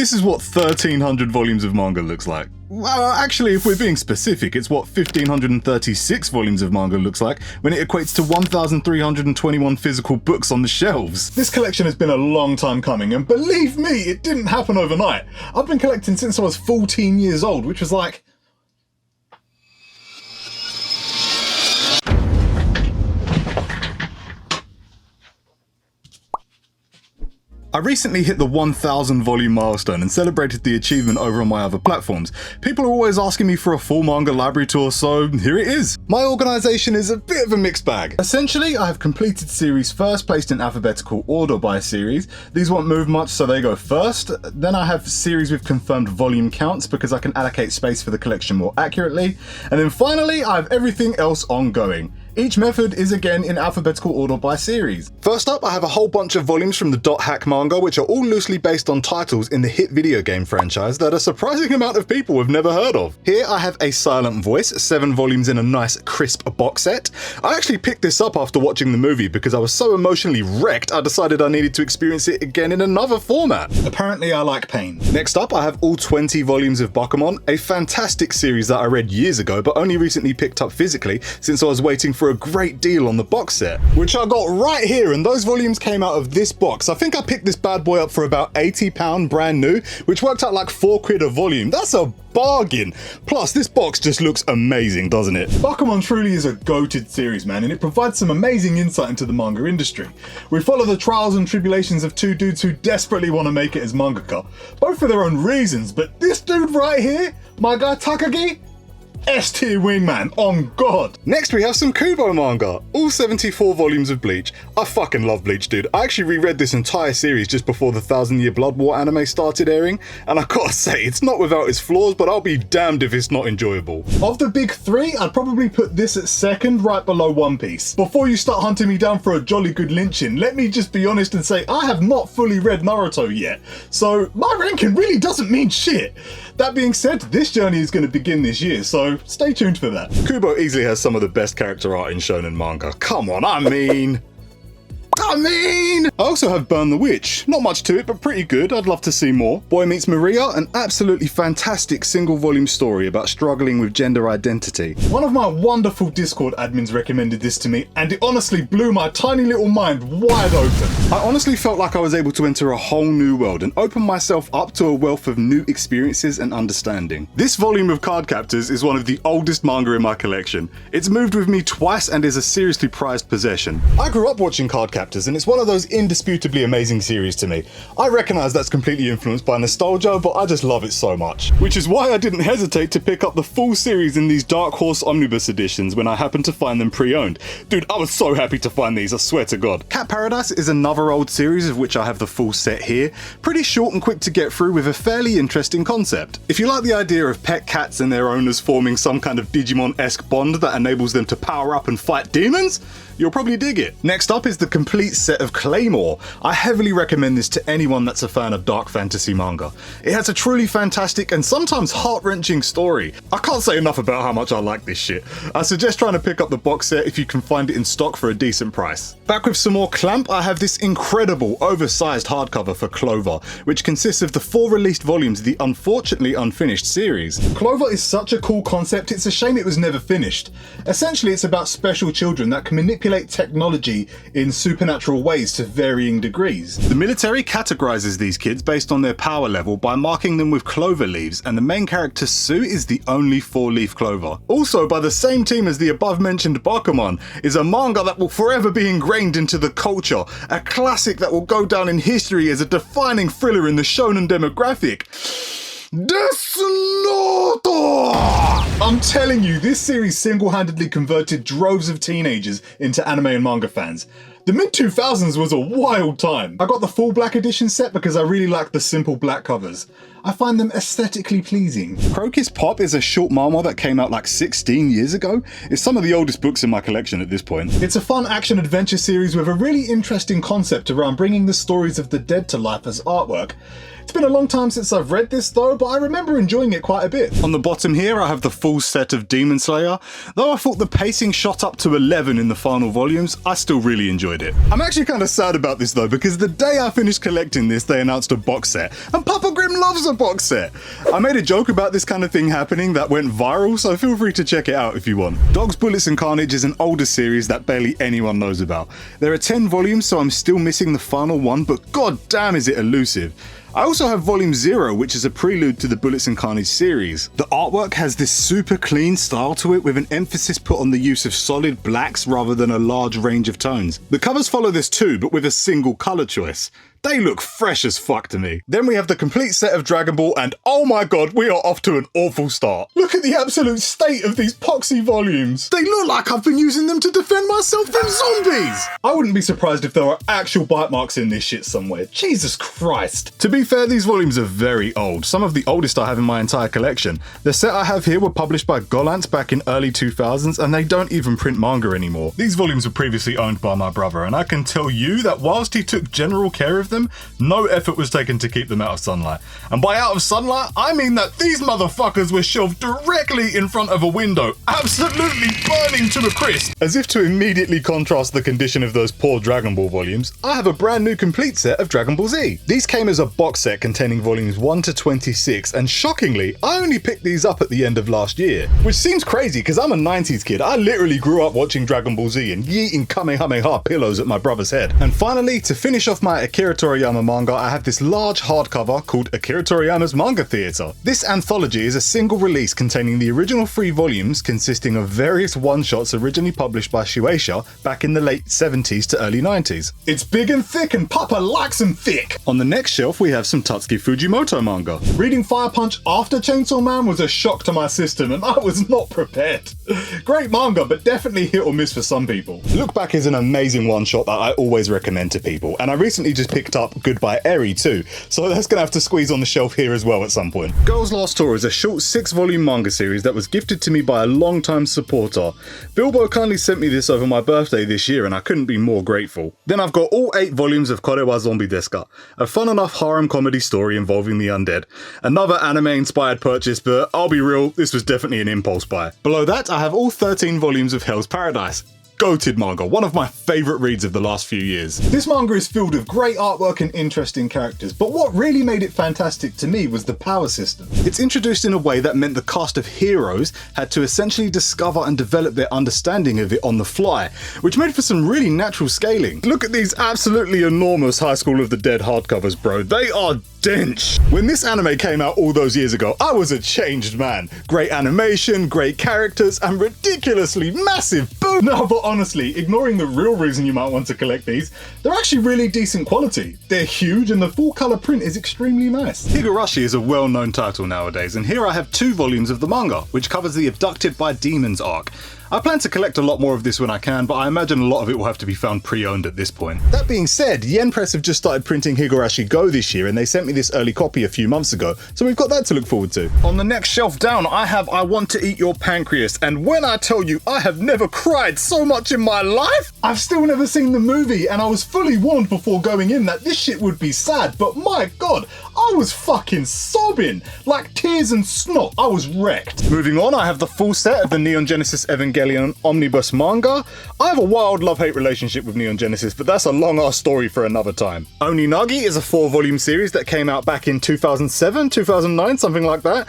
This is what 1300 volumes of manga looks like. Well, actually, if we're being specific, it's what 1536 volumes of manga looks like when it equates to 1321 physical books on the shelves. This collection has been a long time coming, and believe me, it didn't happen overnight. I've been collecting since I was 14 years old, which was like... I recently hit the 1000 volume milestone and celebrated the achievement over on my other platforms. People are always asking me for a full manga library tour, so here it is. My organisation is a bit of a mixed bag. Essentially, I have completed series first, placed in alphabetical order by series. These won't move much, so they go first. Then I have series with confirmed volume counts because I can allocate space for the collection more accurately. And then finally, I have everything else ongoing. Each method is again in alphabetical order by series. First up, I have a whole bunch of volumes from the Dot Hack manga, which are all loosely based on titles in the hit video game franchise that a surprising amount of people have never heard of. Here I have A Silent Voice, 7 volumes in a nice crisp box set. I actually picked this up after watching the movie because I was so emotionally wrecked I decided I needed to experience it again in another format. Apparently I like pain. Next up, I have all 20 volumes of Bakuman, a fantastic series that I read years ago but only recently picked up physically since I was waiting for a great deal on the box set, which I got right here, and those volumes came out of this box. I think I picked this bad boy up for about £80 brand new, which worked out like £4 a volume. That's a bargain. Plus, this box just looks amazing, doesn't it? Bakuman truly is a goated series, man, and it provides some amazing insight into the manga industry. We follow the trials and tribulations of two dudes who desperately want to make it as mangaka, both for their own reasons, but this dude right here, my guy Takagi, S-tier wingman, on God. Next we have some Kubo manga, all 74 volumes of Bleach. I fucking love Bleach, dude. I actually reread this entire series just before the 1000-Year Blood War anime started airing, and I gotta say, it's not without its flaws, but I'll be damned if it's not enjoyable. Of the big three, I'd probably put this at second, right below One Piece. Before you start hunting me down for a jolly good lynching, let me just be honest and say I have not fully read Naruto yet, so my ranking really doesn't mean shit. That being said, this journey is going to begin this year, so stay tuned for that. Kubo easily has some of the best character art in shonen manga. Come on, I mean... I also have Burn the Witch. Not much to it, but pretty good. I'd love to see more. Boy Meets Maria, an absolutely fantastic single volume story about struggling with gender identity. One of my wonderful Discord admins recommended this to me, and it honestly blew my tiny little mind wide open. I honestly felt like I was able to enter a whole new world and open myself up to a wealth of new experiences and understanding. This volume of Cardcaptors is one of the oldest manga in my collection. It's moved with me twice and is a seriously prized possession. I grew up watching Cardcaptors, and it's one of those indisputably amazing series to me. I recognise that's completely influenced by nostalgia, but I just love it so much. Which is why I didn't hesitate to pick up the full series in these Dark Horse Omnibus editions when I happened to find them pre-owned. Dude, I was so happy to find these, I swear to God. Cat Paradise is another old series of which I have the full set here. Pretty short and quick to get through with a fairly interesting concept. If you like the idea of pet cats and their owners forming some kind of Digimon-esque bond that enables them to power up and fight demons, you'll probably dig it. Next up is the complete set of Claymore. I heavily recommend this to anyone that's a fan of dark fantasy manga. It has a truly fantastic and sometimes heart-wrenching story. I can't say enough about how much I like this shit. I suggest trying to pick up the box set if you can find it in stock for a decent price. Back with some more Clamp, I have this incredible oversized hardcover for Clover, which consists of the 4 released volumes of the unfortunately unfinished series. Clover is such a cool concept, it's a shame it was never finished. Essentially, it's about special children that can manipulate technology in supernatural ways to varying degrees. The military categorizes these kids based on their power level by marking them with clover leaves, and the main character Sue is the only 4-leaf clover. Also, by the same team as the above mentioned Bakuman, is a manga that will forever be ingrained into the culture, a classic that will go down in history as a defining thriller in the shonen demographic. Death Note! I'm telling you, this series single-handedly converted droves of teenagers into anime and manga fans. The mid-2000s was a wild time. I got the full black edition set because I really like the simple black covers. I find them aesthetically pleasing. Crocus Pop is a short memoir that came out like 16 years ago. It's some of the oldest books in my collection at this point. It's a fun action-adventure series with a really interesting concept around bringing the stories of the dead to life as artwork. It's been a long time since I've read this though, but I remember enjoying it quite a bit. On the bottom here I have the full set of Demon Slayer. Though I thought the pacing shot up to 11 in the final volumes, I still really enjoyed it. I'm actually kind of sad about this though, because the day I finished collecting this, they announced a box set, and Papa Grimm loves a box set. I made a joke about this kind of thing happening that went viral, so feel free to check it out if you want. Dogs, Bullets and Carnage is an older series that barely anyone knows about. There are 10 volumes, so I'm still missing the final one, but god damn is it elusive. I also have volume 0, which is a prelude to the Bullets and Carnage series. The artwork has this super clean style to it, with an emphasis put on the use of solid blacks rather than a large range of tones. The covers follow this too, but with a single colour choice. They look fresh as fuck to me. Then we have the complete set of Dragon Ball, and oh my god, we are off to an awful start. Look at the absolute state of these poxy volumes. They look like I've been using them to defend myself from zombies. I wouldn't be surprised if there are actual bite marks in this shit somewhere. Jesus Christ. To be fair, these volumes are very old, some of the oldest I have in my entire collection. The set I have here were published by Gollant back in early 2000s, and they don't even print manga anymore. These volumes were previously owned by my brother, and I can tell you that whilst he took general care of them, no effort was taken to keep them out of sunlight. And by out of sunlight, I mean that these motherfuckers were shelved directly in front of a window, absolutely burning to a crisp. As if to immediately contrast the condition of those poor Dragon Ball volumes, I have a brand new complete set of Dragon Ball Z. These came as a box set containing volumes 1 to 26, and shockingly, I only picked these up at the end of last year. Which seems crazy because I'm a 90s kid. I literally grew up watching Dragon Ball Z and yeeting Kamehameha pillows at my brother's head. And finally, to finish off my Akira Toriyama manga, I have this large hardcover called Akira Toriyama's Manga Theatre. This anthology is a single release containing the original 3 volumes consisting of various one-shots originally published by Shueisha back in the late 70s to early 90s. It's big and thick and Papa likes them thick! On the next shelf we have some Tatsuki Fujimoto manga. Reading Fire Punch after Chainsaw Man was a shock to my system and I was not prepared. Great manga, but definitely hit or miss for some people. Look Back is an amazing one-shot that I always recommend to people, and I recently just picked up Goodbye Eri too, so that's gonna have to squeeze on the shelf here as well at some point. Girl's Last Tour is a short 6-volume manga series that was gifted to me by a long-time supporter. Bilbo kindly sent me this over my birthday this year and I couldn't be more grateful. Then I've got all 8 volumes of Kore wa Zombie Desu Ka, a fun enough harem comedy story involving the undead. Another anime-inspired purchase, but I'll be real, this was definitely an impulse buy. Below that, I have all 13 volumes of Hell's Paradise. Goated manga, one of my favourite reads of the last few years. This manga is filled with great artwork and interesting characters, but what really made it fantastic to me was the power system. It's introduced in a way that meant the cast of heroes had to essentially discover and develop their understanding of it on the fly, which made for some really natural scaling. Look at these absolutely enormous High School of the Dead hardcovers, bro. They are dense. When this anime came out all those years ago, I was a changed man. Great animation, great characters, and ridiculously massive boom. No, but honestly, ignoring the real reason you might want to collect these, they're actually really decent quality. They're huge and the full colour print is extremely nice. Higurashi is a well-known title nowadays, and here I have 2 volumes of the manga, which covers the Abducted by Demons arc. I plan to collect a lot more of this when I can, but I imagine a lot of it will have to be found pre-owned at this point. That being said, Yen Press have just started printing Higurashi Go this year, and they sent me this early copy a few months ago, so we've got that to look forward to. On the next shelf down, I have I Want to Eat Your Pancreas, and when I tell you I have never cried so much in my life! I've still never seen the movie, and I was fully warned before going in that this shit would be sad, but my god, I was fucking sobbing! Like tears and snot, I was wrecked. Moving on, I have the full set of the Neon Genesis Evangelion omnibus manga. I have a wild love-hate relationship with Neon Genesis, but that's a long-ass story for another time. Oninagi is a 4-volume series that came out back in 2007, 2009, something like that.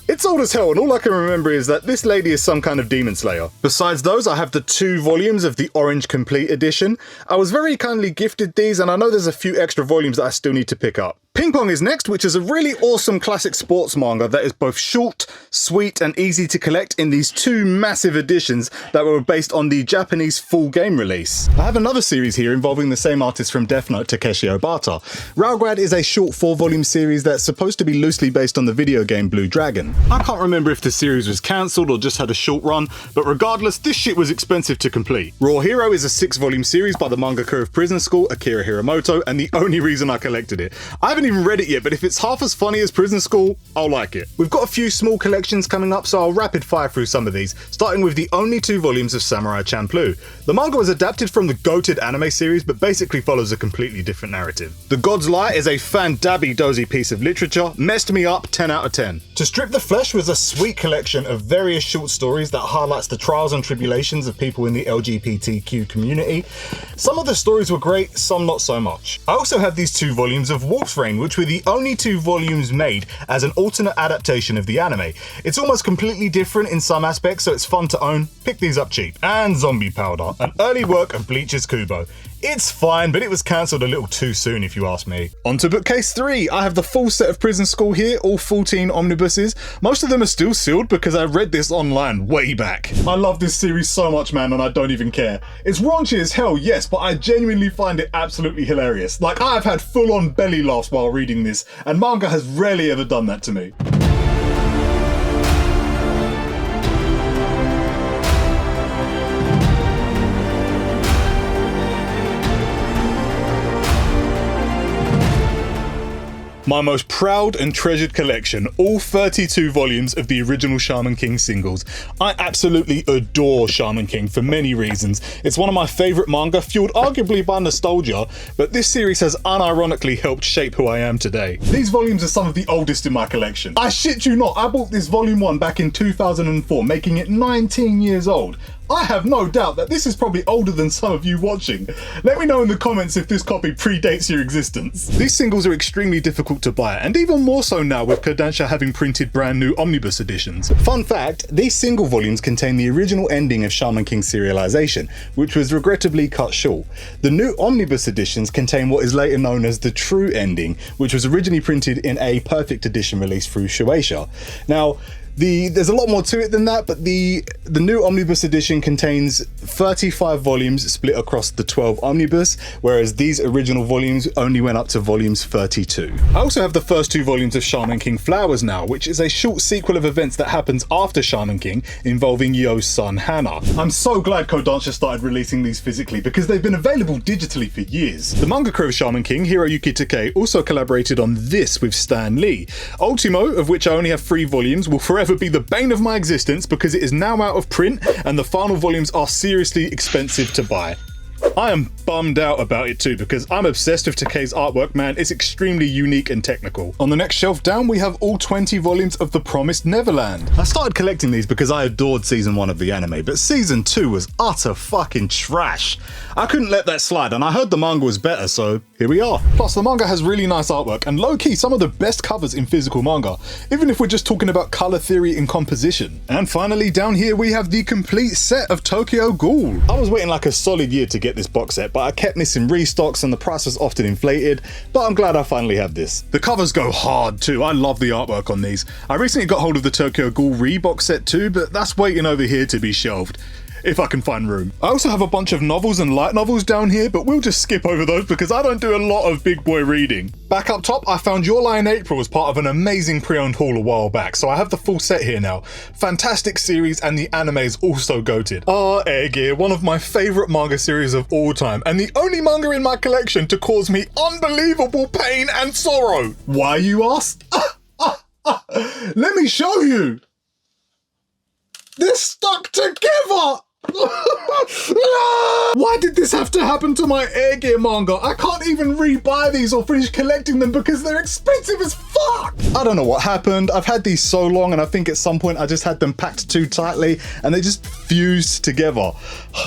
It's old as hell, and all I can remember is that this lady is some kind of demon slayer. Besides those, I have the 2 volumes of the Orange Complete Edition. I was very kindly gifted these, and I know there's a few extra volumes that I still need to pick up. Ping Pong is next, which is a really awesome classic sports manga that is both short, sweet, and easy to collect in these 2 massive editions that were based on the Japanese full game release. I have another series here involving the same artist from Death Note, Takeshi Obata. Railgrad is a short 4-volume series that's supposed to be loosely based on the video game Blue Dragon. I can't remember if the series was cancelled or just had a short run, but regardless, this shit was expensive to complete. Raw Hero is a 6-volume series by the mangaka of Prison School, Akira Hiramoto, and the only reason I collected it. I haven't even read it yet, but if it's half as funny as Prison School, I'll like it. We've got a few small collections coming up, so I'll rapid fire through some of these, starting with the only 2 volumes of Samurai Champloo. The manga was adapted from the goated anime series, but basically follows a completely different narrative. The God's Lie is a fan-dabby-dozy piece of literature, messed me up 10 out of 10. To Strip the Flesh was a sweet collection of various short stories that highlights the trials and tribulations of people in the LGBTQ community. Some of the stories were great, some not so much. I also have these 2 volumes of Wolf's Rain, which were the only 2 volumes made as an alternate adaptation of the anime. It's almost completely different in some aspects, so it's fun to own. Pick these up cheap. And Zombie Powder, an early work of Bleach's Kubo. It's fine, but it was cancelled a little too soon if you ask me. On to Bookcase 3. I have the full set of Prison School here, all 14 omnibuses. Most of them are still sealed because I read this online way back. I love this series so much, man, and I don't even care. It's raunchy as hell, yes, but I genuinely find it absolutely hilarious. Like, I've had full-on belly laughs while reading this, and manga has rarely ever done that to me. My most proud and treasured collection, all 32 volumes of the original Shaman King singles. I absolutely adore Shaman King for many reasons. It's one of my favourite manga, fueled arguably by nostalgia, but this series has unironically helped shape who I am today. These volumes are some of the oldest in my collection. I shit you not, I bought this volume 1 back in 2004, making it 19 years old. I have no doubt that this is probably older than some of you watching. Let me know in the comments if this copy predates your existence. These singles are extremely difficult to buy, and even more so now with Kodansha having printed brand new omnibus editions. Fun fact, these single volumes contain the original ending of Shaman King's serialization, which was regrettably cut short. The new omnibus editions contain what is later known as the true ending, which was originally printed in a perfect edition released through Shueisha. Now, there's a lot more to it than that, but the new omnibus edition contains 35 volumes split across the 12 omnibus, whereas these original volumes only went up to volumes 32. I also have the first 2 volumes of Shaman King Flowers now, which is a short sequel of events that happens after Shaman King, involving Yo's son Hana. I'm so glad Kodansha started releasing these physically because they've been available digitally for years. The mangaka of Shaman King, Hiroyuki Takei, also collaborated on this with Stan Lee. Ultimo, of which I only have 3 volumes, will forever be the bane of my existence because it is now out of print and the final volumes are seriously expensive to buy. I am bummed out about it too because I'm obsessed with Takei's artwork, man. It's extremely unique and technical. On the next shelf down, we have all 20 volumes of The Promised Neverland. I started collecting these because I adored season 1 of the anime, but season 2 was utter fucking trash. I couldn't let that slide, and I heard the manga was better, so here we are. Plus, the manga has really nice artwork and low-key some of the best covers in physical manga, even if we're just talking about color theory and composition. And finally, down here we have the complete set of Tokyo Ghoul. I was waiting like a solid year to get this box set, but I kept missing restocks and the price was often inflated, but I'm glad I finally have this. The covers go hard too. I love the artwork on these. I recently got hold of the Tokyo Ghoul Re-box set too, but that's waiting over here to be shelved, if I can find room. I also have a bunch of novels and light novels down here, but we'll just skip over those because I don't do a lot of big boy reading. Back up top, I found Your Lie in April as part of an amazing pre-owned haul a while back, so I have the full set here now. Fantastic series, and the anime is also goated. Air Gear, one of my favourite manga series of all time, and the only manga in my collection to cause me unbelievable pain and sorrow. Why, you ask? Let me show you. They're stuck together! Why did this have to happen to my Air Gear manga? I can't even re-buy these or finish collecting them because they're expensive as fuck! I don't know what happened. I've had these so long and I think at some point I just had them packed too tightly and they just fused together.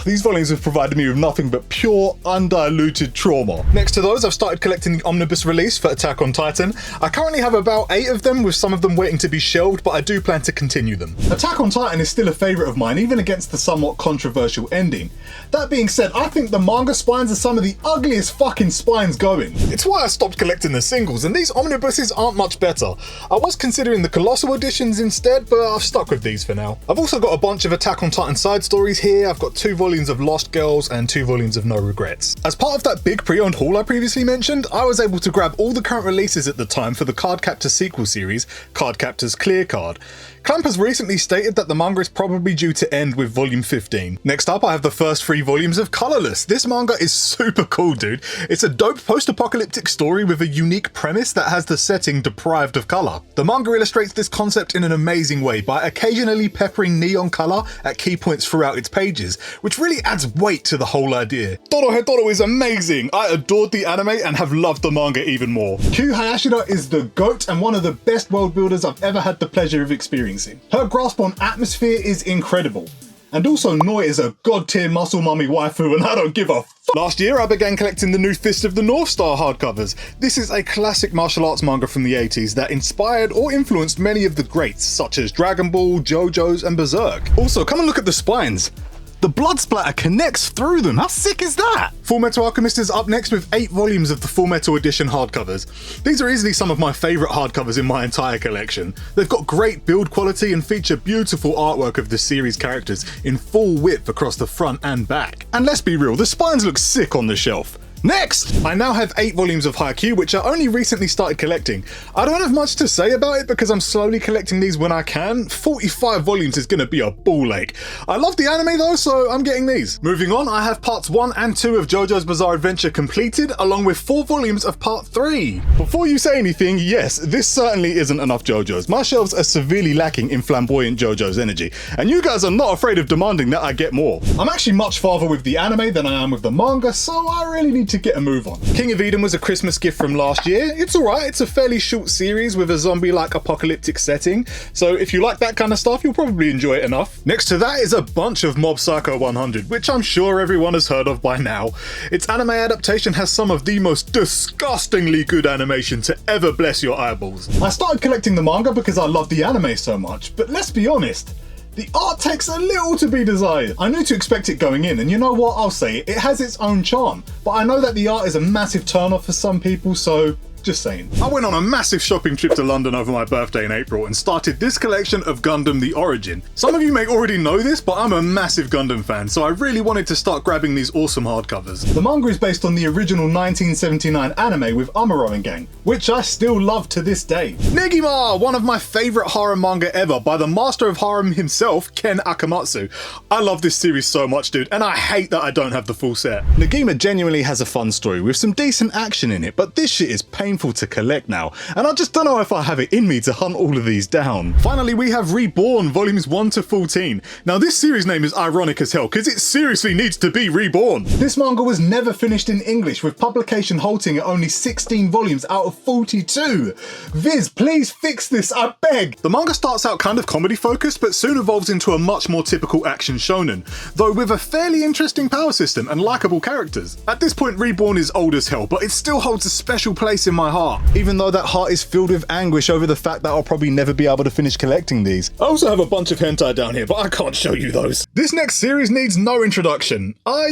These volumes have provided me with nothing but pure, undiluted trauma. Next to those, I've started collecting the omnibus release for Attack on Titan. I currently have about 8 of them, with some of them waiting to be shelved, but I do plan to continue them. Attack on Titan is still a favourite of mine, even against the somewhat controversial ending. That being said, I think the manga spines are some of the ugliest fucking spines going. It's why I stopped collecting the singles, and these omnibuses aren't much better. I was considering the Colossal editions instead, but I've stuck with these for now. I've also got a bunch of Attack on Titan side stories here. I've got 2 volumes of Lost Girls and 2 volumes of No Regrets. As part of that big pre-owned haul I previously mentioned, I was able to grab all the current releases at the time for the Cardcaptor sequel series, Cardcaptor's Clear Card. Clamp has recently stated that the manga is probably due to end with volume 15. Next up, I have the first 3 volumes of Colorless. This manga is super cool, dude. It's a dope post-apocalyptic story with a unique premise that has the setting deprived of color. The manga illustrates this concept in an amazing way by occasionally peppering neon color at key points throughout its pages, which really adds weight to the whole idea. Doro is amazing. I adored the anime and have loved the manga even more. Kyu Hayashida is the GOAT and one of the best world builders I've ever had the pleasure of experiencing. Her grasp on atmosphere is incredible. And also Noi is a god tier muscle mummy waifu and I don't give a f***. Last year I began collecting the new Fist of the North Star hardcovers. This is a classic martial arts manga from the 80s that inspired or influenced many of the greats such as Dragon Ball, JoJo's and Berserk. Also, come and look at the spines. The blood splatter connects through them. How sick is that? Fullmetal Alchemist is up next with 8 volumes of the Fullmetal Edition hardcovers. These are easily some of my favourite hardcovers in my entire collection. They've got great build quality and feature beautiful artwork of the series characters in full width across the front and back. And let's be real, the spines look sick on the shelf. Next! I now have 8 volumes of Haikyuu, which I only recently started collecting. I don't have much to say about it because I'm slowly collecting these when I can. 45 volumes is gonna be a ball ache. I love the anime though, so I'm getting these. Moving on, I have parts 1 and 2 of JoJo's Bizarre Adventure completed, along with 4 volumes of part 3. Before you say anything, yes, this certainly isn't enough JoJo's. My shelves are severely lacking in flamboyant JoJo's energy, and you guys are not afraid of demanding that I get more. I'm actually much farther with the anime than I am with the manga, so I really need to get a move on. King of Eden was a Christmas gift from last year. It's alright, it's a fairly short series with a zombie-like apocalyptic setting, so if you like that kind of stuff, you'll probably enjoy it enough. Next to that is a bunch of Mob Psycho 100, which I'm sure everyone has heard of by now. Its anime adaptation has some of the most disgustingly good animation to ever bless your eyeballs. I started collecting the manga because I love the anime so much, but let's be honest, the art takes a little to be desired. I knew to expect it going in, and you know what, I'll say it has its own charm, but I know that the art is a massive turn-off for some people, so just saying. I went on a massive shopping trip to London over my birthday in April and started this collection of Gundam The Origin. Some of you may already know this, but I'm a massive Gundam fan, so I really wanted to start grabbing these awesome hardcovers. The manga is based on the original 1979 anime with Amuro and gang, which I still love to this day. Negima, one of my favourite harem manga ever by the master of harem himself, Ken Akamatsu. I love this series so much, dude, and I hate that I don't have the full set. Negima genuinely has a fun story with some decent action in it, but this shit is painful to collect now, and I just don't know if I have it in me to hunt all of these down. Finally, we have Reborn volumes 1 to 14. Now this series name is ironic as hell because it seriously needs to be reborn. This manga was never finished in English, with publication halting at only 16 volumes out of 42. Viz, please fix this, I beg. The manga starts out kind of comedy focused, but soon evolves into a much more typical action shonen, though with a fairly interesting power system and likable characters. At this point, Reborn is old as hell, but it still holds a special place in my heart, even though that heart is filled with anguish over the fact that I'll probably never be able to finish collecting these. I also have a bunch of hentai down here, but I can't show you those. This next series needs no introduction. I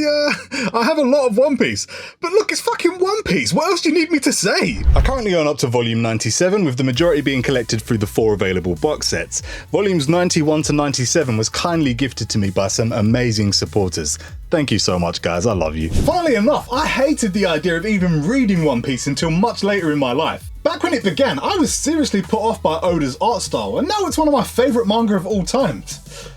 have a lot of One Piece, but look, it's fucking One Piece. What else do you need me to say? I currently own up to volume 97, with the majority being collected through the 4 available box sets. Volumes 91 to 97 was kindly gifted to me by some amazing supporters. Thank you so much, guys, I love you. Funnily enough, I hated the idea of even reading One Piece until much later in my life. Back when it began, I was seriously put off by Oda's art style, and now it's one of my favourite manga of all time.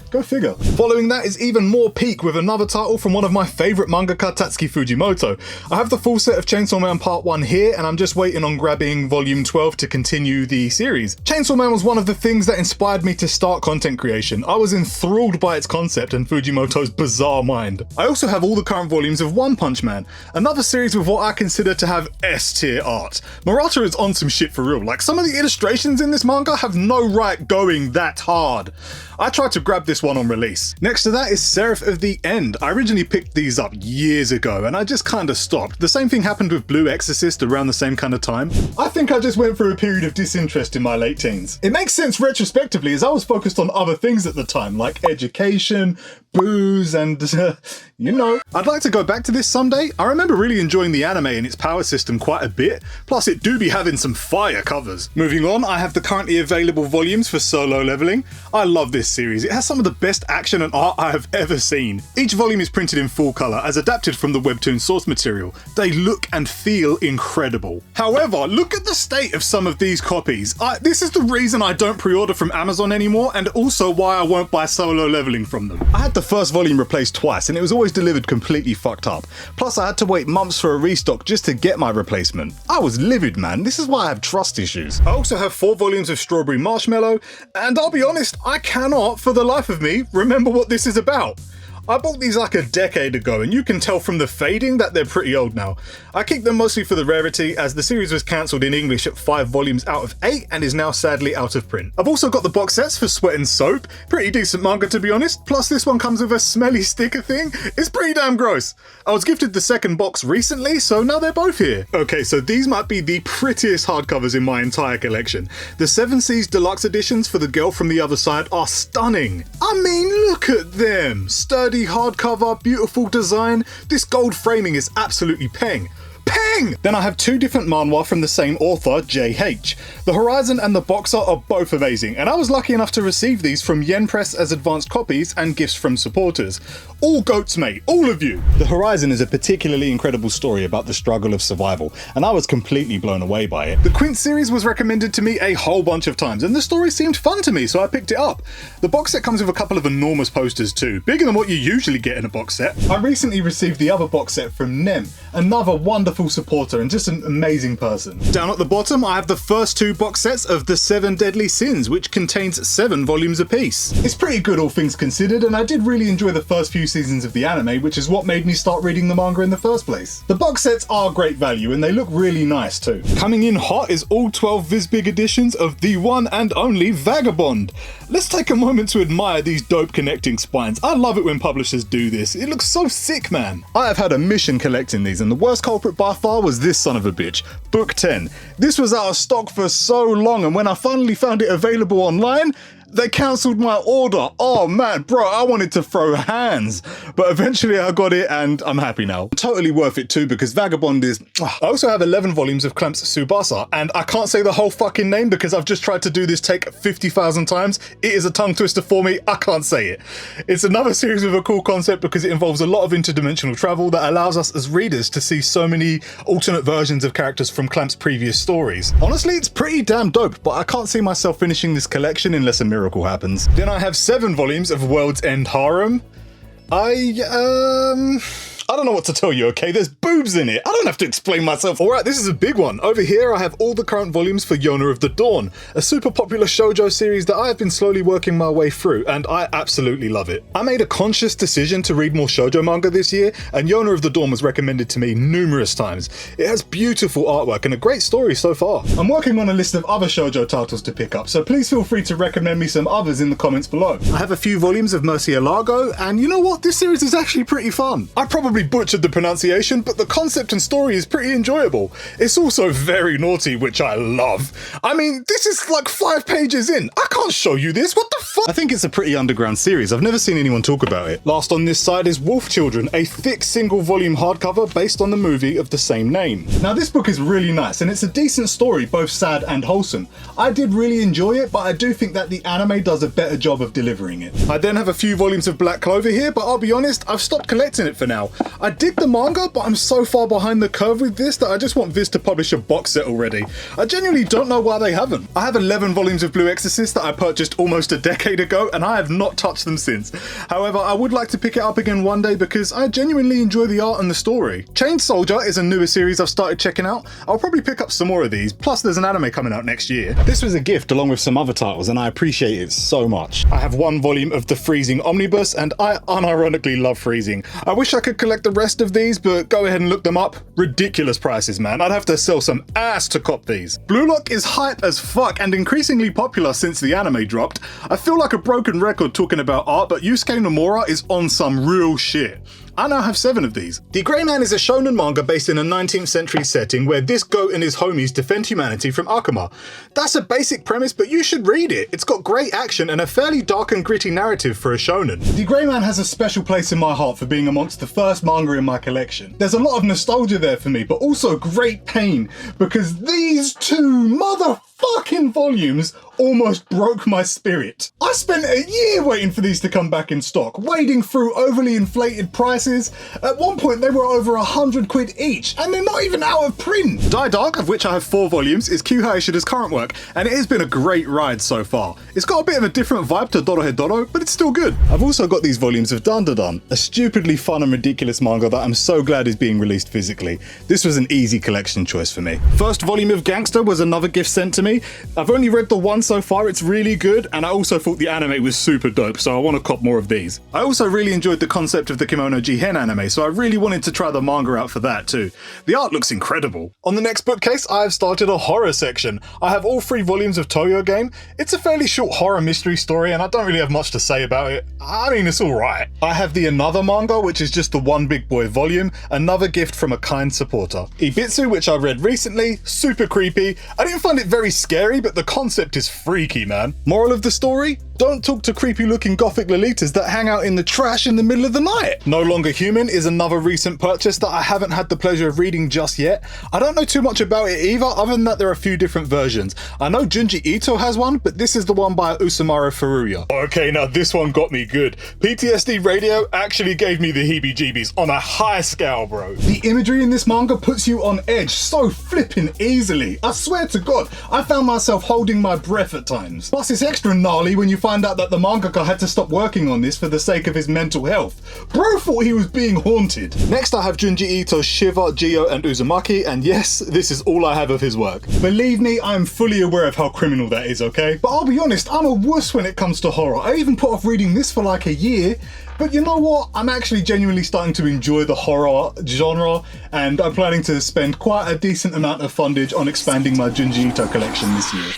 Go figure. Following that is even more peak with another title from one of my favourite mangaka, Tatsuki Fujimoto. I have the full set of Chainsaw Man Part 1 here, and I'm just waiting on grabbing Volume 12 to continue the series. Chainsaw Man was one of the things that inspired me to start content creation. I was enthralled by its concept and Fujimoto's bizarre mind. I also have all the current volumes of One Punch Man, another series with what I consider to have S-tier art. Murata is on some shit for real. Like, some of the illustrations in this manga have no right going that hard. I tried to grab this this one on release. Next to that is Seraph of the End. I originally picked these up years ago and I just kind of stopped. The same thing happened with Blue Exorcist around the same kind of time. I think I just went through a period of disinterest in my late teens. It makes sense retrospectively as I was focused on other things at the time, like education, booze, and you know. I'd like to go back to this someday. I remember really enjoying the anime and its power system quite a bit, plus it do be having some fire covers. Moving on, I have the currently available volumes for Solo Leveling. I love this series. It has some of the best action and art I have ever seen. Each volume is printed in full colour as adapted from the webtoon source material. They look and feel incredible. However, look at the state of some of these copies. This is the reason I don't pre-order from Amazon anymore, and also why I won't buy Solo Leveling from them. I had the first volume replaced twice and it was always delivered completely fucked up. Plus I had to wait months for a restock just to get my replacement. I was livid, man. This is why I have trust issues. I also have 4 volumes of Strawberry Marshmallow, and I'll be honest, I cannot for the life of me remember what this is about. I bought these like a decade ago and you can tell from the fading that they're pretty old now. I keep them mostly for the rarity as the series was cancelled in English at 5 volumes out of 8 and is now sadly out of print. I've also got the box sets for Sweat and Soap, pretty decent manga to be honest, plus this one comes with a smelly sticker thing. It's pretty damn gross. I was gifted the second box recently, so now they're both here. Okay, so these might be the prettiest hardcovers in my entire collection. The 7 Seas Deluxe editions for The Girl from the Other Side are stunning. I mean, look at them. Sturdy hardcover, beautiful design. This gold framing is absolutely peng. Peng! Then I have 2 different manhwa from the same author, JH. The Horizon and the Boxer are both amazing, and I was lucky enough to receive these from Yen Press as advanced copies and gifts from supporters. All goats, mate, all of you! The Horizon is a particularly incredible story about the struggle of survival, and I was completely blown away by it. The Quint series was recommended to me a whole bunch of times, and the story seemed fun to me, so I picked it up. The box set comes with a couple of enormous posters too, bigger than what you usually get in a box set. I recently received the other box set from Nem, another wonderful supporter and just an amazing person. Down at the bottom, I have the first 2 box sets of The 7 Deadly Sins, which contains 7 volumes apiece. It's pretty good all things considered, and I did really enjoy the first few seasons of the anime, which is what made me start reading the manga in the first place. The box sets are great value and they look really nice too. Coming in hot is all 12 Visbig editions of the one and only Vagabond. Let's take a moment to admire these dope connecting spines. I love it when publishers do this. It looks so sick, man. I have had a mission collecting these, and the worst culprit by far was this son of a bitch, Book 10. This was out of stock for so long, and when I finally found it available online, they cancelled my order. Oh man, bro, I wanted to throw hands. But eventually I got it and I'm happy now. Totally worth it too because Vagabond is... I also have 11 volumes of Clamps Tsubasa, and I can't say the whole fucking name because I've just tried to do this take 50,000 times. It is a tongue twister for me, I can't say it. It's another series with a cool concept because it involves a lot of interdimensional travel that allows us as readers to see so many alternate versions of characters from Clamp's previous stories. Honestly, it's pretty damn dope, but I can't see myself finishing this collection unless a miracle happens. Then I have 7 volumes of World's End Harem. I don't know what to tell you, okay? There's boobs in it. I don't have to explain myself. Alright, this is a big one. Over here, I have all the current volumes for Yona of the Dawn, a super popular shoujo series that I have been slowly working my way through, and I absolutely love it. I made a conscious decision to read more shoujo manga this year, and Yona of the Dawn was recommended to me numerous times. It has beautiful artwork and a great story so far. I'm working on a list of other shoujo titles to pick up, so please feel free to recommend me some others in the comments below. I have a few volumes of Murcielago, and you know what? This series is actually pretty fun. I probably butchered the pronunciation, but the concept and story is pretty enjoyable. It's also very naughty, which I love. I mean, this is like 5 pages in. I can't show you this. What the fuck? I think it's a pretty underground series. I've never seen anyone talk about it. Last on this side is Wolf Children, a thick single volume hardcover based on the movie of the same name. Now this book is really nice and it's a decent story, both sad and wholesome. I did really enjoy it, but I do think that the anime does a better job of delivering it. I then have a few volumes of Black Clover here, but I'll be honest, I've stopped collecting it for now. I dig the manga, but I'm so far behind the curve with this that I just want Viz to publish a box set already. I genuinely don't know why they haven't. I have 11 volumes of Blue Exorcist that I purchased almost a decade ago and I have not touched them since. However, I would like to pick it up again one day because I genuinely enjoy the art and the story. Chained Soldier is a newer series I've started checking out. I'll probably pick up some more of these, plus there's an anime coming out next year. This was a gift along with some other titles and I appreciate it so much. I have 1 volume of The Freezing Omnibus and I unironically love freezing. I wish I could collect collect the rest of these, but go ahead and look them up. Ridiculous prices, man. I'd have to sell some ass to cop these. Blue Lock is hype as fuck and increasingly popular since the anime dropped. I feel like a broken record talking about art, but Yusuke Nomura is on some real shit. I now have 7 of these. The Grey Man is a shonen manga based in a 19th century setting where this goat and his homies defend humanity from Akuma. That's a basic premise, but you should read it. It's got great action and a fairly dark and gritty narrative for a shonen. The Grey Man has a special place in my heart for being amongst the first manga in my collection. There's a lot of nostalgia there for me, but also great pain, because these 2 motherfucking volumes almost broke my spirit. I spent a year waiting for these to come back in stock, wading through overly inflated prices. At one point they were over 100 quid each, and they're not even out of print. Die Dark, of which I have 4 volumes, is Kyuhei Ishida's current work, and it has been a great ride so far. It's got a bit of a different vibe to Dorohedoro, but it's still good. I've also got these volumes of Dandadan, a stupidly fun and ridiculous manga that I'm so glad is being released physically. This was an easy collection choice for me. First volume of Gangster was another gift sent to me. I've only read the one so far, it's really good, and I also thought the anime was super dope, so I want to cop more of these. I also really enjoyed the concept of the Kimono Jihen anime, so I really wanted to try the manga out for that too. The art looks incredible. On the next bookcase, I have started a horror section. I have all 3 volumes of Toyo Game. It's a fairly short horror mystery story, and I don't really have much to say about it. I mean, it's alright. I have the Another manga, which is just the one big boy volume, another gift from a kind supporter. Ibitsu, which I read recently, super creepy. I didn't find it very scary, but the concept is freaky, man. Moral of the story? Don't talk to creepy looking gothic lolitas that hang out in the trash in the middle of the night. No Longer Human is another recent purchase that I haven't had the pleasure of reading just yet. I don't know too much about it either, other than that there are a few different versions. I know Junji Ito has one, but this is the one by Usumaru Furuya. Okay, now this one got me good. PTSD Radio actually gave me the heebie-jeebies on a high scale, bro. The imagery in this manga puts you on edge so flippin' easily. I swear to God, I found myself holding my breath at times. Plus it's extra gnarly when you find out that the mangaka had to stop working on this for the sake of his mental health. Bro thought he was being haunted. Next I have Junji Ito's Shiva, Geo and Uzumaki, and yes, this is all I have of his work. Believe me, I'm fully aware of how criminal that is, okay? But I'll be honest, I'm a wuss when it comes to horror. I even put off reading this for like a year. But you know what? I'm actually genuinely starting to enjoy the horror genre, and I'm planning to spend quite a decent amount of fundage on expanding my Junji Ito collection this year.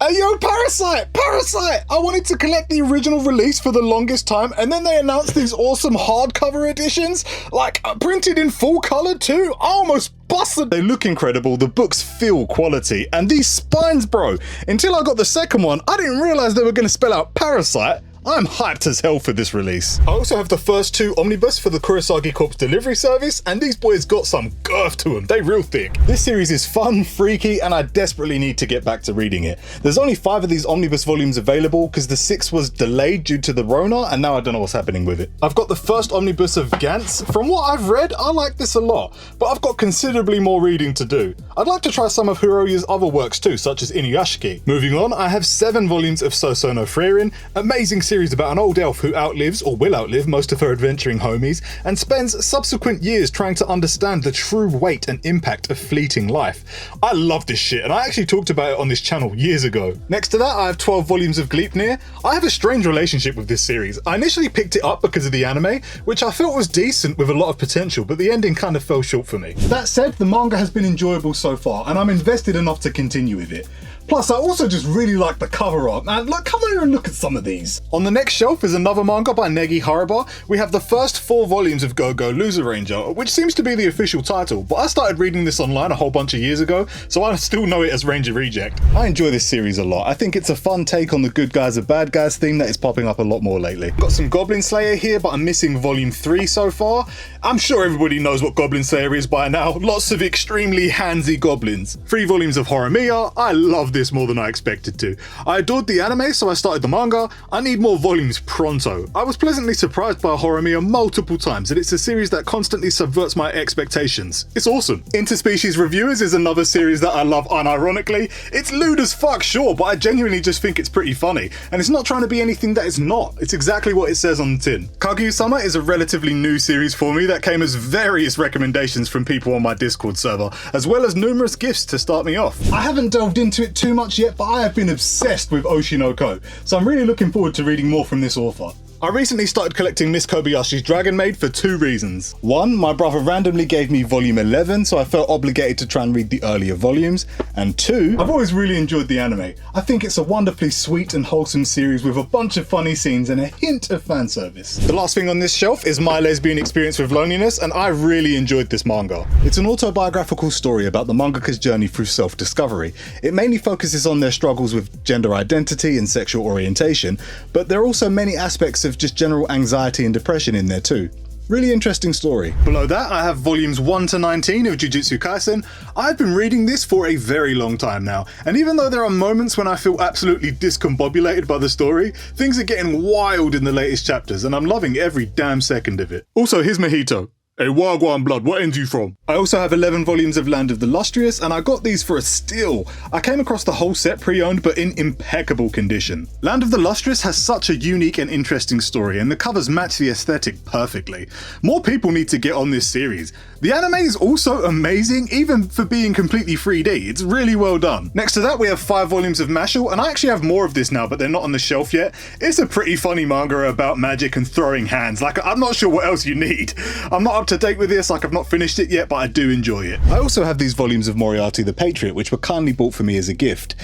Hey yo, Parasite! Parasite! I wanted to collect the original release for the longest time, and then they announced these awesome hardcover editions, like printed in full color too. I almost busted. They look incredible, the books feel quality, and these spines, bro. Until I got the second one, I didn't realize they were gonna spell out Parasite. I'm hyped as hell for this release. I also have the first 2 omnibus for the Kurosagi Corp's delivery service, and these boys got some girth to them. They real thick. This series is fun, freaky, and I desperately need to get back to reading it. There's only 5 of these omnibus volumes available because the 6th was delayed due to the Rona, and now I don't know what's happening with it. I've got the first omnibus of Gantz. From what I've read, I like this a lot, but I've got considerably more reading to do. I'd like to try some of Hiroya's other works too, such as Inuyashiki. Moving on, I have 7 volumes of Soso no Frieren, amazing series about an old elf who outlives, or will outlive, most of her adventuring homies, and spends subsequent years trying to understand the true weight and impact of fleeting life. I love this shit, and I actually talked about it on this channel years ago. Next to that, I have 12 volumes of Gleipnir. I have a strange relationship with this series. I initially picked it up because of the anime, which I felt was decent with a lot of potential, but the ending kind of fell short for me. That said, the manga has been enjoyable so far, and I'm invested enough to continue with it. Plus, I also just really like the cover art, man. Like, come here and look at some of these. On the next shelf is another manga by Negi Haraba. We have the first 4 volumes of Go Go Loser Ranger, which seems to be the official title, but I started reading this online a whole bunch of years ago, so I still know it as Ranger Reject. I enjoy this series a lot. I think it's a fun take on the good guys are bad guys theme that is popping up a lot more lately. Got some Goblin Slayer here, but I'm missing volume 3 so far. I'm sure everybody knows what Goblin Slayer is by now. Lots of extremely handsy goblins. 3 volumes of Horimiya. I love this more than I expected to. I adored the anime, so I started the manga. I need more volumes pronto. I was pleasantly surprised by Horimiya multiple times, and it's a series that constantly subverts my expectations. It's awesome. Interspecies Reviewers is another series that I love unironically. It's lewd as fuck, sure, but I genuinely just think it's pretty funny, and it's not trying to be anything that it's not. It's exactly what it says on the tin. Kaguya-sama is a relatively new series for me that came as various recommendations from people on my Discord server, as well as numerous gifts to start me off. I haven't delved into it too much yet, but I have been obsessed with Oshinoko, so I'm really looking forward to reading more from this author. I recently started collecting Miss Kobayashi's Dragon Maid for two reasons. One, my brother randomly gave me volume 11, so I felt obligated to try and read the earlier volumes. And two, I've always really enjoyed the anime. I think it's a wonderfully sweet and wholesome series with a bunch of funny scenes and a hint of fan service. The last thing on this shelf is My Lesbian Experience with Loneliness, and I really enjoyed this manga. It's an autobiographical story about the mangaka's journey through self-discovery. It mainly focuses on their struggles with gender identity and sexual orientation, but there are also many aspects of just general anxiety and depression in there too. Really interesting story. Below that, I have volumes 1 to 19 of Jujutsu Kaisen. I've been reading this for a very long time now, and even though there are moments when I feel absolutely discombobulated by the story, things are getting wild in the latest chapters, and I'm loving every damn second of it. Also, here's Mojito. Hey, Wagwan blood, what end you from? I also have 11 volumes of Land of the Lustrous, and I got these for a steal. I came across the whole set pre-owned, but in impeccable condition. Land of the Lustrous has such a unique and interesting story, and the covers match the aesthetic perfectly. More people need to get on this series. The anime is also amazing, even for being completely 3D. It's really well done. Next to that, we have 5 volumes of Mashle, and I actually have more of this now, but they're not on the shelf yet. It's a pretty funny manga about magic and throwing hands. Like, I'm not sure what else you need. I'm not up to date with this, like I've not finished it yet, but I do enjoy it. I also have these volumes of Moriarty the Patriot, which were kindly bought for me as a gift.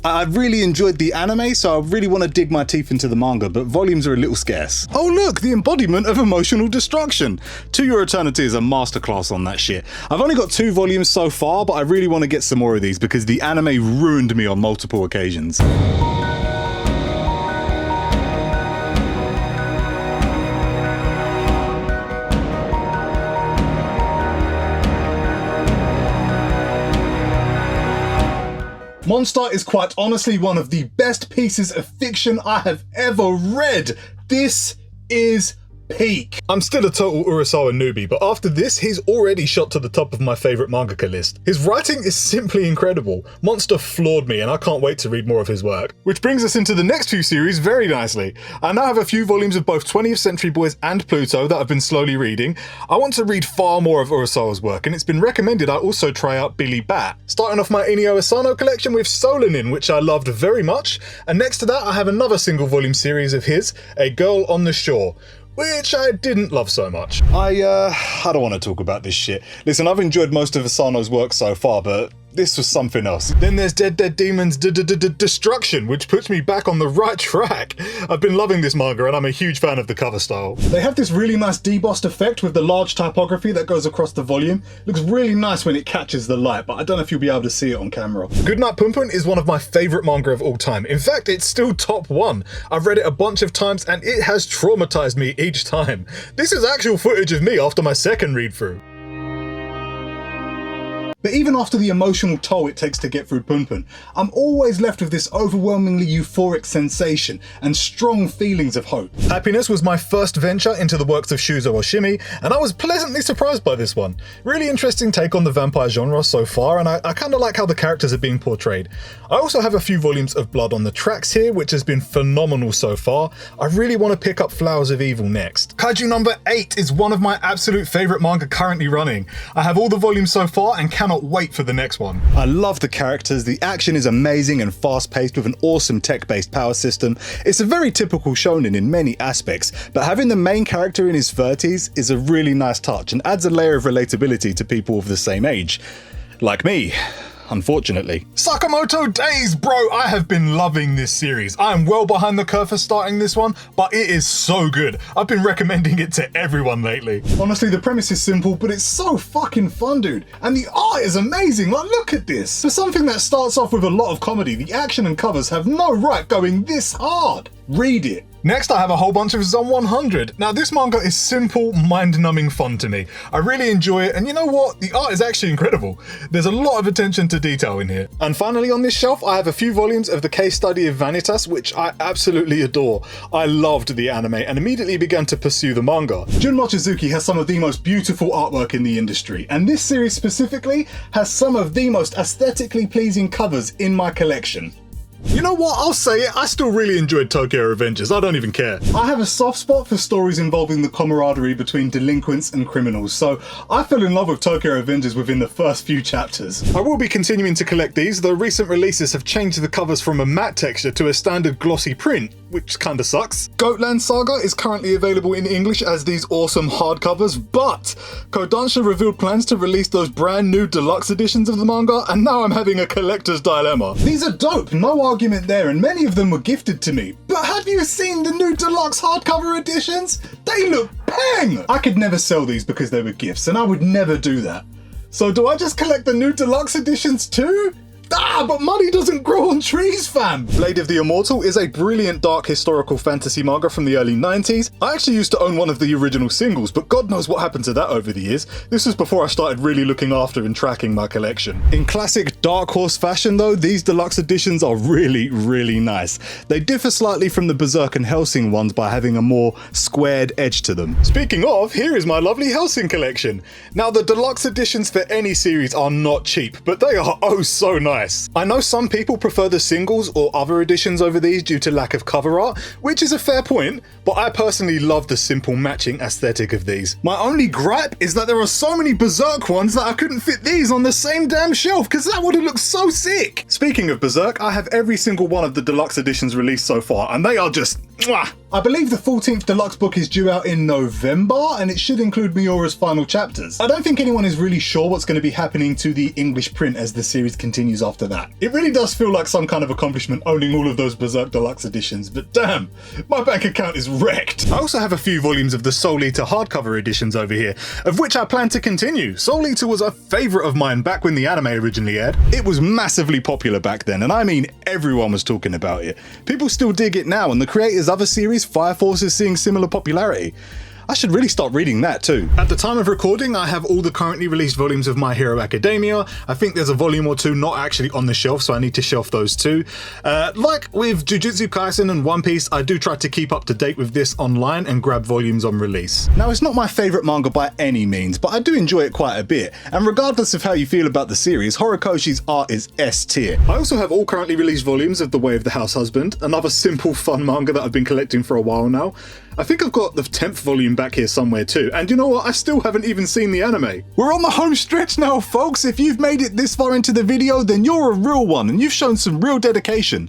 I really enjoyed the anime, so I really want to dig my teeth into the manga, but volumes are a little scarce. Oh look, the embodiment of emotional destruction. To Your Eternity is a masterclass on that shit. I've only got 2 volumes so far, but I really want to get some more of these because the anime ruined me on multiple occasions. Monster is quite honestly one of the best pieces of fiction I have ever read. This is peak. I'm still a total Urasawa newbie, but after this, he's already shot to the top of my favourite mangaka list. His writing is simply incredible. Monster floored me, and I can't wait to read more of his work. Which brings us into the next few series very nicely. I now have a few volumes of both 20th Century Boys and Pluto that I've been slowly reading. I want to read far more of Urasawa's work, and it's been recommended I also try out Billy Bat. Starting off my Inio Asano collection with Solanin, which I loved very much, and next to that I have another single volume series of his, A Girl on the Shore, which I didn't love so much. I don't want to talk about this shit. Listen, I've enjoyed most of Asano's work so far, but this was something else. Then there's Dead Demons Destruction, which puts me back on the right track. I've been loving this manga and I'm a huge fan of the cover style. They have this really nice debossed effect with the large typography that goes across the volume. Looks really nice when it catches the light, but I don't know if you'll be able to see it on camera. Goodnight Punpun is one of my favourite manga of all time. In fact, it's still top 1. I've read it a bunch of times and it has traumatized me each time. This is actual footage of me after my second read through. But even after the emotional toll it takes to get through Punpun, I'm always left with this overwhelmingly euphoric sensation and strong feelings of hope. Happiness was my first venture into the works of Shuzo Oshimi, and I was pleasantly surprised by this one. Really interesting take on the vampire genre so far, and I kinda like how the characters are being portrayed. I also have a few volumes of Blood on the Tracks here, which has been phenomenal so far. I really want to pick up Flowers of Evil next. Kaiju number 8 is one of my absolute favourite manga currently running. I have all the volumes so far and cannot wait for the next one. I love the characters, the action is amazing and fast-paced with an awesome tech-based power system. It's a very typical shonen in many aspects, but having the main character in his 30s is a really nice touch and adds a layer of relatability to people of the same age. Like me. Unfortunately. Sakamoto Days, bro! I have been loving this series. I am well behind the curve for starting this one, but it is so good. I've been recommending it to everyone lately. Honestly, the premise is simple, but it's so fucking fun, dude. And the art is amazing, like look at this. For something that starts off with a lot of comedy, the action and covers have no right going this hard. Read it. Next, I have a whole bunch of Zone 100. Now, this manga is simple, mind-numbing fun to me. I really enjoy it, and you know what? The art is actually incredible. There's a lot of attention to detail in here. And finally, on this shelf, I have a few volumes of the case study of Vanitas, which I absolutely adore. I loved the anime and immediately began to pursue the manga. Jun Mochizuki has some of the most beautiful artwork in the industry, and this series specifically has some of the most aesthetically pleasing covers in my collection. You know what, I'll say it, I still really enjoyed Tokyo Revengers, I don't even care. I have a soft spot for stories involving the camaraderie between delinquents and criminals, so I fell in love with Tokyo Revengers within the first few chapters. I will be continuing to collect these, though recent releases have changed the covers from a matte texture to a standard glossy print, which kinda sucks. Goatland Saga is currently available in English as these awesome hardcovers, but Kodansha revealed plans to release those brand new deluxe editions of the manga, and now I'm having a collector's dilemma. These are dope, no argument there, and many of them were gifted to me. But have you seen the new deluxe hardcover editions? They look pang! I could never sell these because they were gifts, and I would never do that. So do I just collect the new deluxe editions too? Ah, but money doesn't grow on trees, fam! Blade of the Immortal is a brilliant dark historical fantasy manga from the early 90s. I actually used to own one of the original singles, but God knows what happened to that over the years. This was before I started really looking after and tracking my collection. In classic Dark Horse fashion though, these deluxe editions are really nice. They differ slightly from the Berserk and Hellsing ones by having a more squared edge to them. Speaking of, here is my lovely Hellsing collection. Now the deluxe editions for any series are not cheap, but they are oh so nice. I know some people prefer the singles or other editions over these due to lack of cover art, which is a fair point, but I personally love the simple matching aesthetic of these. My only gripe is that there are so many Berserk ones that I couldn't fit these on the same damn shelf, because that would have looked so sick. Speaking of Berserk, I have every single one of the deluxe editions released so far, and they are just mwah. I believe the 14th deluxe book is due out in November, and it should include Miura's final chapters. I don't think anyone is really sure what's going to be happening to the English print as the series continues after that. It really does feel like some kind of accomplishment owning all of those Berserk deluxe editions, but damn, my bank account is wrecked. I also have a few volumes of the Soul Eater hardcover editions over here, of which I plan to continue. Soul Eater was a favourite of mine back when the anime originally aired. It was massively popular back then, and I mean everyone was talking about it. People still dig it now, and the creator's other series, Fire Force, is seeing similar popularity. I should really start reading that too. At the time of recording, I have all the currently released volumes of My Hero Academia. I think there's a volume or two not actually on the shelf, so I need to shelf those too. Like with Jujutsu Kaisen and One Piece, I do try to keep up to date with this online and grab volumes on release. Now, it's not my favourite manga by any means, but I do enjoy it quite a bit. And regardless of how you feel about the series, Horikoshi's art is S tier. I also have all currently released volumes of The Way of the House Husband, another simple fun manga that I've been collecting for a while now. I think I've got the 10th volume back here somewhere too, and you know what, I still haven't even seen the anime. We're on the home stretch now, folks. If you've made it this far into the video, then you're a real one, and you've shown some real dedication.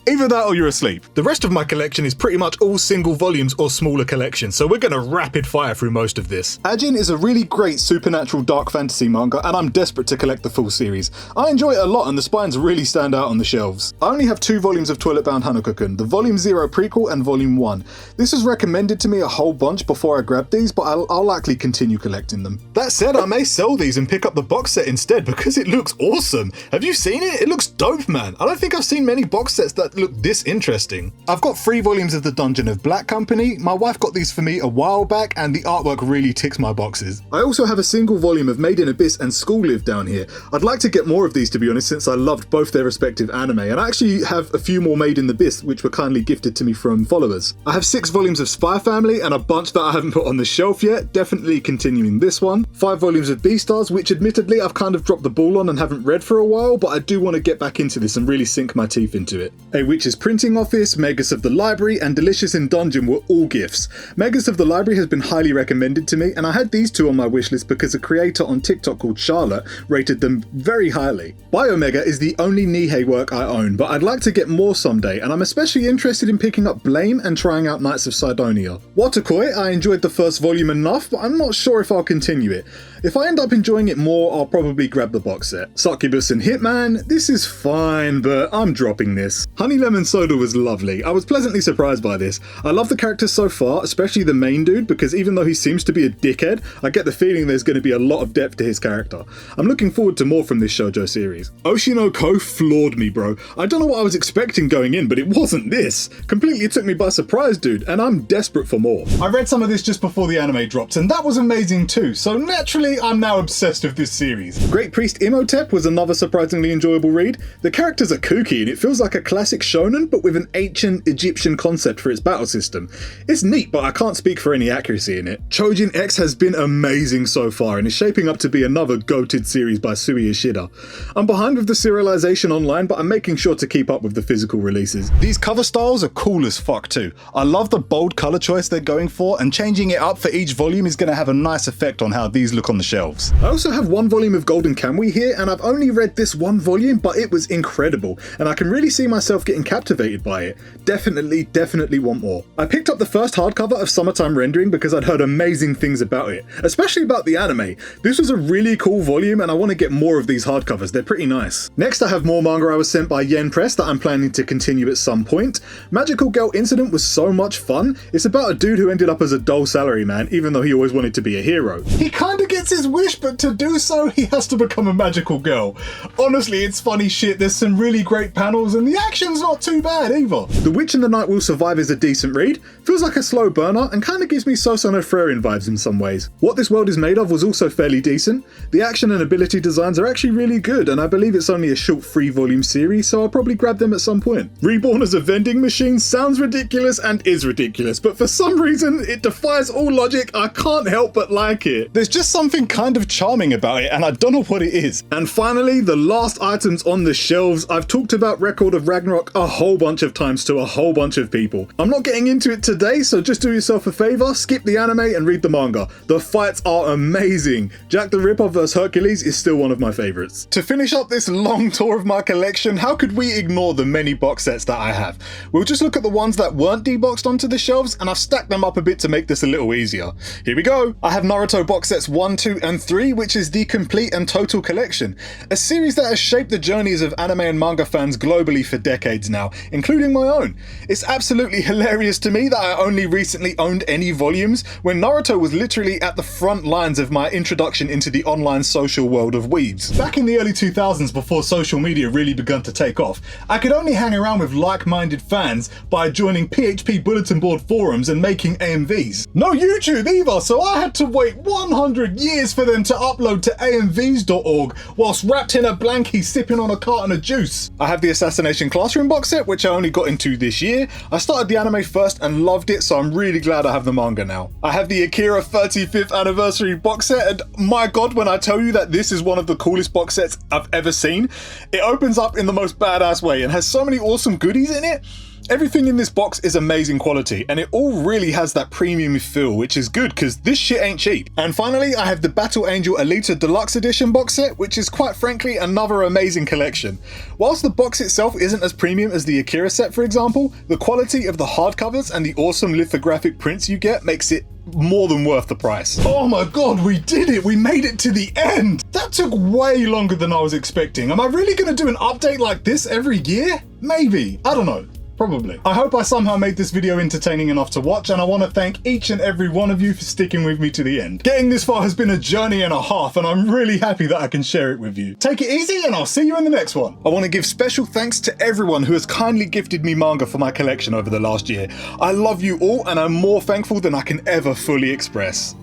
Either that or you're asleep. The rest of my collection is pretty much all single volumes or smaller collections, so we're gonna rapid fire through most of this. Ajin is a really great supernatural dark fantasy manga, and I'm desperate to collect the full series. I enjoy it a lot, and the spines really stand out on the shelves. I only have 2 volumes of Toilet Bound Hanako-kun, the Volume 0 prequel and Volume 1. This was recommended to me a whole bunch before I grabbed these, but I'll likely continue collecting them. That said, I may sell these and pick up the box set instead because it looks awesome. Have you seen it? It looks dope, man. I don't think I've seen many box sets that look this interesting. I've got 3 volumes of the Dungeon of Black Company. My wife got these for me a while back, and the artwork really ticks my boxes. I also have a single volume of Made in Abyss and School Live down here. I'd like to get more of these, to be honest, since I loved both their respective anime, and I actually have a few more Made in Abyss which were kindly gifted to me from followers. I have 6 volumes of Spy Family and a bunch that I haven't put on the shelf yet, definitely continuing this one. 5 volumes of Beastars, which admittedly I've kind of dropped the ball on and haven't read for a while, but I do want to get back into this and really sink my teeth into it. A Witch's Printing Office, Megas of the Library, and Delicious in Dungeon were all gifts. Megas of the Library has been highly recommended to me, and I had these 2 on my wishlist because a creator on TikTok called Charlotte rated them very highly. Biomega is the only Nihei work I own, but I'd like to get more someday, and I'm especially interested in picking up Blame and trying out Knights of Sidonia. Watakoi, I enjoyed the first volume enough, but I'm not sure if I'll continue it. If I end up enjoying it more, I'll probably grab the box set. Succubus and Hitman, this is fine, but I'm dropping this. Honey Lemon Soda was lovely. I was pleasantly surprised by this. I love the characters so far, especially the main dude, because even though he seems to be a dickhead, I get the feeling there's going to be a lot of depth to his character. I'm looking forward to more from this shoujo series. Oshinoko floored me, bro. I don't know what I was expecting going in, but it wasn't this. Completely took me by surprise, dude, and I'm desperate for more. I read some of this just before the anime dropped, and that was amazing too, so naturally I'm now obsessed with this series. Great Priest Imhotep was another surprisingly enjoyable read. The characters are kooky and it feels like a classic shonen, but with an ancient Egyptian concept for its battle system. It's neat, but I can't speak for any accuracy in it. Chojin X has been amazing so far and is shaping up to be another goated series by Sui Ishida. I'm behind with the serialization online, but I'm making sure to keep up with the physical releases. These cover styles are cool as fuck too. I love the bold color choice they're going for, and changing it up for each volume is going to have a nice effect on how these look on the shelves. I also have one volume of Golden Kamuy here, and I've only read this one volume, but it was incredible, and I can really see myself getting captivated by it. Definitely want more. I picked up the first hardcover of Summertime Rendering because I'd heard amazing things about it, especially about the anime. This was a really cool volume, and I want to get more of these hardcovers. They're pretty nice. Next, I have more manga I was sent by Yen Press that I'm planning to continue at some point. Magical Girl Incident was so much fun. It's about a dude who ended up as a dull salaryman, even though he always wanted to be a hero. He kinda gets his wish, but to do so, he has to become a magical girl. Honestly, it's funny shit. There's some really great panels, and the action's not too bad either. The Witch and the Night Will Survive is a decent read, feels like a slow burner, and kinda gives me Sosono Frerian vibes in some ways. What This World Is Made Of was also fairly decent. The action and ability designs are actually really good, and I believe it's only a short 3-volume series, so I'll probably grab them at some point. Reborn as a Vending Machine sounds ridiculous and is ridiculous, but for some reason, it defies all logic. I can't help but like it. There's just something kind of charming about it, and I don't know what it is. And finally, the last items on the shelves. I've talked about Record of Ragnarok a whole bunch of times to a whole bunch of people. I'm not getting into it today, so just do yourself a favor, skip the anime and read the manga. The fights are amazing. Jack the Ripper vs Hercules is still one of my favorites. To finish up this long tour of my collection, how could we ignore the many box sets that I have? We'll just look at the ones that weren't deboxed onto the shelves, and I've stacked them up a bit to make this a little easier. Here we go. I have Naruto box sets 1, 2, and 3, which is the complete and total collection. A series that has shaped the journeys of anime and manga fans globally for decades now, including my own. It's absolutely hilarious to me that I only recently owned any volumes, when Naruto was literally at the front lines of my introduction into the online social world of weebs. Back in the early 2000s, before social media really begun to take off, I could only hang around with like-minded fans by joining PHP bulletin board forums and making AMVs. No YouTube either, so I had to wait 100 years for them to upload to amvs.org whilst wrapped in a blankie sipping on a carton of juice. I have the Assassination Classroom box set, which I only got into this year. I started the anime first and loved it, so I'm really glad I have the manga now. I have the Akira 35th anniversary box set, and my god, when I tell you that this is one of the coolest box sets I've ever seen, it opens up in the most badass way and has so many awesome goodies in it. Everything in this box is amazing quality, and it all really has that premium feel, which is good because this shit ain't cheap. And finally, I have the Battle Angel Alita Deluxe Edition box set, which is quite frankly another amazing collection. Whilst the box itself isn't as premium as the Akira set, for example, the quality of the hardcovers and the awesome lithographic prints you get makes it more than worth the price. Oh my god, we did it! We made it to the end! That took way longer than I was expecting. Am I really gonna do an update like this every year? Maybe. I don't know. Probably. I hope I somehow made this video entertaining enough to watch, and I want to thank each and every one of you for sticking with me to the end. Getting this far has been a journey and a half, and I'm really happy that I can share it with you. Take it easy, and I'll see you in the next one. I want to give special thanks to everyone who has kindly gifted me manga for my collection over the last year. I love you all, and I'm more thankful than I can ever fully express.